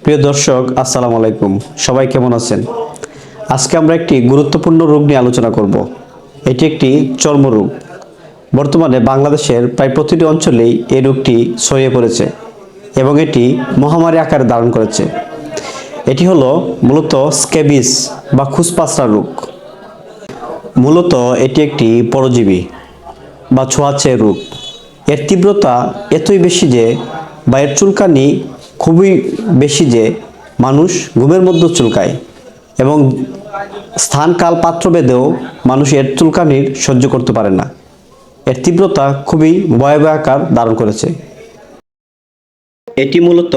প্রিয় দর্শক, আসসালামু আলাইকুম। সবাই কেমন আছেন? আজকে আমরা একটি গুরুত্বপূর্ণ রোগ নিয়ে আলোচনা করব। এটি একটি চর্মরোগ। বর্তমানে বাংলাদেশের প্রায় প্রতিটি অঞ্চলেই এই রোগটি ছড়িয়ে পড়েছে এবং এটি মহামারী আকার ধারণ করেছে। এটি হলো মূলত স্ক্যাবিস বা খুসপাসরা রোগ। মূলত এটি একটি পরজীবী বা ছোঁয়াচে রোগ। এর তীব্রতা এতই বেশি যে বা এর চুলকানি খুবই বেশি যে মানুষ ঘুমের মধ্যে চুলকায় এবং স্থান কাল পাত্র ভেদেও মানুষ এর চুলকানির সহ্য করতে পারে না। এর তীব্রতা খুবই ভয়াবহ আকার ধারণ করেছে। এটি মূলত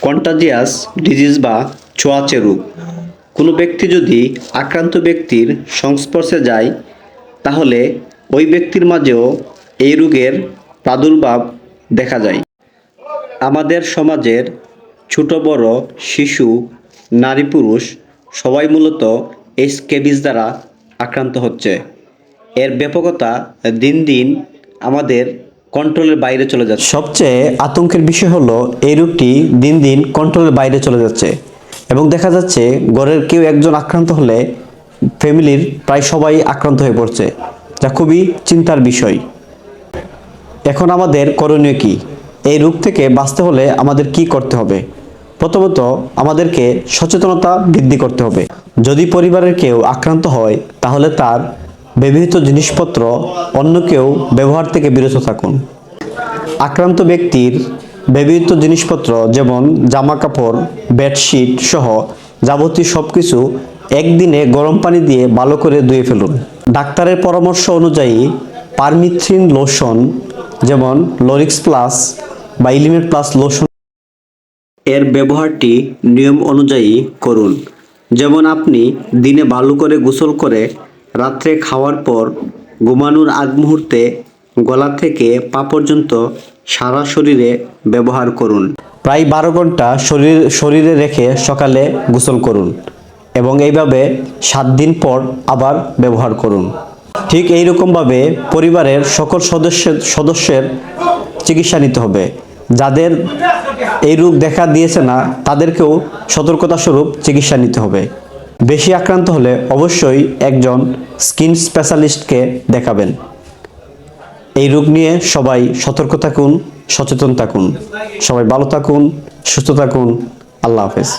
কন্টাজিয়াস ডিজিজ বা ছোঁয়াচে রোগ। কোনো ব্যক্তি যদি আক্রান্ত ব্যক্তির সংস্পর্শে যায় তাহলে ওই ব্যক্তির মাঝেও এই রোগের প্রাদুর্ভাব দেখা যায়। আমাদের সমাজের ছোট বড়, শিশু, নারী পুরুষ সবাই মূলত এই স্ক্যাবিস দ্বারা আক্রান্ত হচ্ছে। এর ব্যাপকতা দিন দিন আমাদের কন্ট্রোলের বাইরে চলে যাচ্ছে। সবচেয়ে আতঙ্কের বিষয় হলো এই রোগটি দিন দিন কন্ট্রোলের বাইরে চলে যাচ্ছে এবং দেখা যাচ্ছে ঘরের কেউ একজন আক্রান্ত হলে ফ্যামিলির প্রায় সবাই আক্রান্ত হয়ে পড়ছে, যা খুবই চিন্তার বিষয়। এখন আমাদের করণীয় কি? এই রোগ থেকে বাঁচতে হলে আমাদের কি করতে হবে? প্রথমত আমাদেরকে সচেতনতা বৃদ্ধি করতে হবে। যদি পরিবারের কেউ আক্রান্ত হয় তাহলে তার ব্যবহৃত জিনিসপত্র অন্য কেউ ব্যবহার থেকে বিরত থাকুন। আক্রান্ত ব্যক্তির ব্যবহৃত জিনিসপত্র যেমন জামা কাপড়, বেডশিট সহ যাবতীয় সবকিছু একদিনে গরম পানি দিয়ে ভালো করে ধুয়ে ফেলুন। ডাক্তারের পরামর্শ অনুযায়ী পারমিথ্রিন লোশন যেমন লরিক্স প্লাস বা ইলিমেট প্লাস লোশন এর ব্যবহারটি নিয়ম অনুযায়ী করুন। যেমন আপনি দিনে ভালো করে গোসল করে রাত্রে খাওয়ার পর ঘুমানোর আগ মুহূর্তে গলা থেকে পা পর্যন্ত সারা শরীরে ব্যবহার করুন। প্রায় 12 ঘন্টা শরীরে রেখে সকালে গোসল করুন এবং এইভাবে 7 দিন পর আবার ব্যবহার করুন। ঠিক এই রকমভাবে পরিবারের সকল সদস্যের চিকিৎসা নিতে হবে। যাদের এই রোগ দেখা দিয়েছে না তাদেরকেও সতর্কতা স্বরূপ চিকিৎসা নিতে হবে। বেশি আক্রান্ত হলে অবশ্যই একজন স্কিন স্পেশালিস্টকে দেখাবেন। এই রোগ নিয়ে সবাই সতর্ক থাকুন, সচেতন থাকুন। সবাই ভালো থাকুন, সুস্থ থাকুন। আল্লাহ হাফেজ।